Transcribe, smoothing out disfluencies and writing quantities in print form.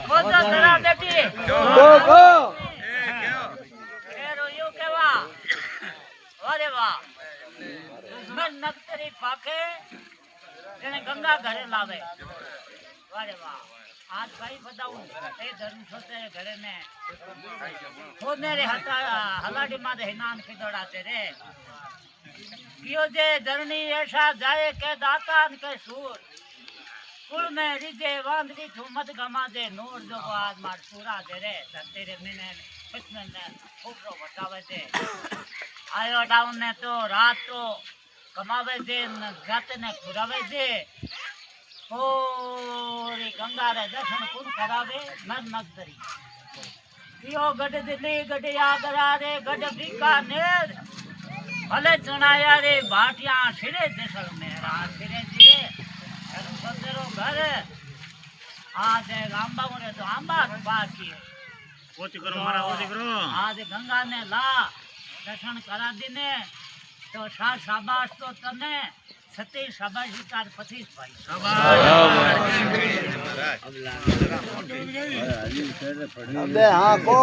ખોજો ધરા બેટી ગો એ રોયો કેવા અરે વાહ મેં નક્તરી પાકે જેને ગંગા ઘરે લાવે અરે વાહ आज भाई बताऊं ए धर्म छोटे घरे में खोदने रे हलाडी मादे हिनान खिदड़ाते रे कियो जे धरनी ऐसा जाए के दातान के सूर कुल में रिजे वांदरी थू मत गमा दे नूर जो आज मार सूरा दे रे तेरे मिने कितने ने फुटरो बतावे दे आयो डाउन ने तो रात तो कमावे दे जाते ने खुरावे दे ओरे गंगा रे दर्शन कुन करावे नर नगरी पियो गड दिल्ली गडिया गरा रे गड बीकानेर भले चुनाया रे भाटिया छिड़े जैसलमेर आ छिड़े छिड़े सतेरो घर आज आंबा रे तो आंबा बाकी ओती करो मारा ओती करो आज गंगा ने ला दर्शन करा दीने तो शाबाश तो तने सती शाबाशी तार पचीस भाई अबे हाँ को